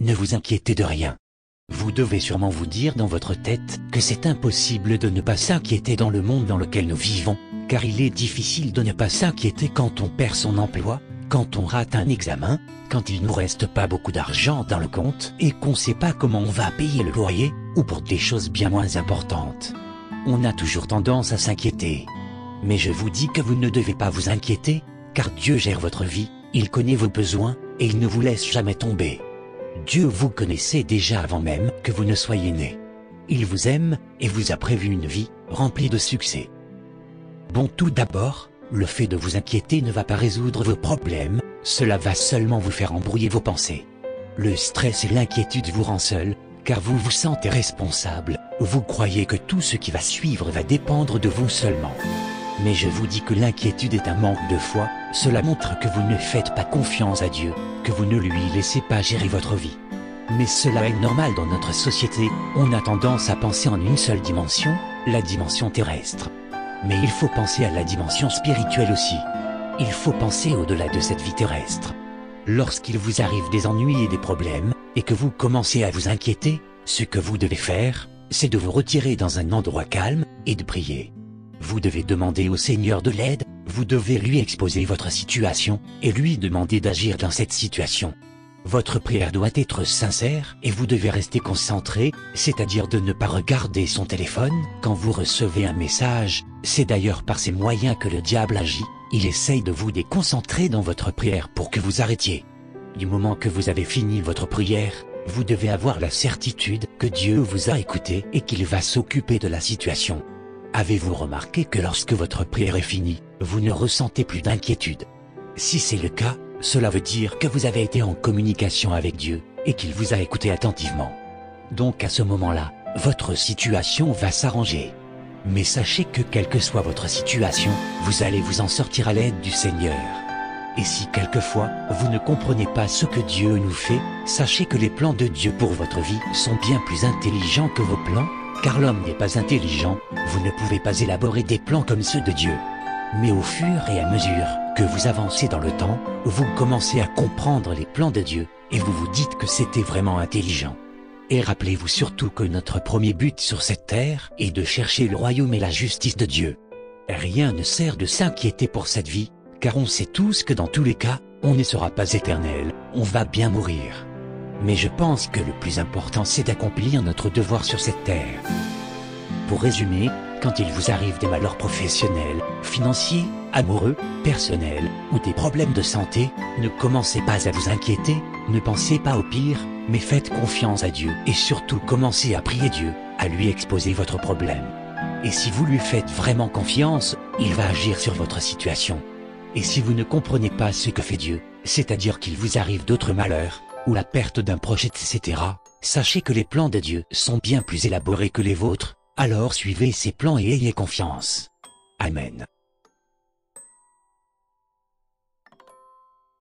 ne vous inquiétez de rien. Vous devez sûrement vous dire dans votre tête que c'est impossible de ne pas s'inquiéter dans le monde dans lequel nous vivons, car il est difficile de ne pas s'inquiéter quand on perd son emploi, quand on rate un examen, quand il nous reste pas beaucoup d'argent dans le compte et qu'on sait pas comment on va payer le loyer, ou pour des choses bien moins importantes. On a toujours tendance à s'inquiéter. Mais je vous dis que vous ne devez pas vous inquiéter, car Dieu gère votre vie, il connaît vos besoins, et il ne vous laisse jamais tomber. Dieu vous connaissait déjà avant même que vous ne soyez né. Il vous aime, et vous a prévu une vie remplie de succès. Bon, tout d'abord, le fait de vous inquiéter ne va pas résoudre vos problèmes, cela va seulement vous faire embrouiller vos pensées. Le stress et l'inquiétude vous rend seul, car vous vous sentez responsable, vous croyez que tout ce qui va suivre va dépendre de vous seulement. Mais je vous dis que l'inquiétude est un manque de foi, cela montre que vous ne faites pas confiance à Dieu, que vous ne lui laissez pas gérer votre vie. Mais cela est normal dans notre société, on a tendance à penser en une seule dimension, la dimension terrestre. Mais il faut penser à la dimension spirituelle aussi. Il faut penser au-delà de cette vie terrestre. Lorsqu'il vous arrive des ennuis et des problèmes, et que vous commencez à vous inquiéter, ce que vous devez faire, c'est de vous retirer dans un endroit calme, et de prier. Vous devez demander au Seigneur de l'aide, vous devez lui exposer votre situation, et lui demander d'agir dans cette situation. Votre prière doit être sincère, et vous devez rester concentré, c'est-à-dire de ne pas regarder son téléphone quand vous recevez un message. C'est d'ailleurs par ces moyens que le diable agit, il essaye de vous déconcentrer dans votre prière pour que vous arrêtiez. Du moment que vous avez fini votre prière, vous devez avoir la certitude que Dieu vous a écouté et qu'il va s'occuper de la situation. Avez-vous remarqué que lorsque votre prière est finie, vous ne ressentez plus d'inquiétude? Si c'est le cas, cela veut dire que vous avez été en communication avec Dieu, et qu'il vous a écouté attentivement. Donc à ce moment-là, votre situation va s'arranger. Mais sachez que quelle que soit votre situation, vous allez vous en sortir à l'aide du Seigneur. Et si quelquefois, vous ne comprenez pas ce que Dieu nous fait, sachez que les plans de Dieu pour votre vie sont bien plus intelligents que vos plans, car l'homme n'est pas intelligent, vous ne pouvez pas élaborer des plans comme ceux de Dieu. Mais au fur et à mesure que vous avancez dans le temps, vous commencez à comprendre les plans de Dieu, et vous vous dites que c'était vraiment intelligent. Et rappelez-vous surtout que notre premier but sur cette terre est de chercher le royaume et la justice de Dieu. Rien ne sert de s'inquiéter pour cette vie, car on sait tous que dans tous les cas, on ne sera pas éternel, on va bien mourir. Mais je pense que le plus important c'est d'accomplir notre devoir sur cette terre. Pour résumer, quand il vous arrive des malheurs professionnels, financiers, amoureux, personnels, ou des problèmes de santé, ne commencez pas à vous inquiéter, ne pensez pas au pire, mais faites confiance à Dieu et surtout commencez à prier Dieu, à lui exposer votre problème. Et si vous lui faites vraiment confiance, il va agir sur votre situation. Et si vous ne comprenez pas ce que fait Dieu, c'est-à-dire qu'il vous arrive d'autres malheurs, ou la perte d'un proche, etc., sachez que les plans de Dieu sont bien plus élaborés que les vôtres, alors suivez ces plans et ayez confiance. Amen.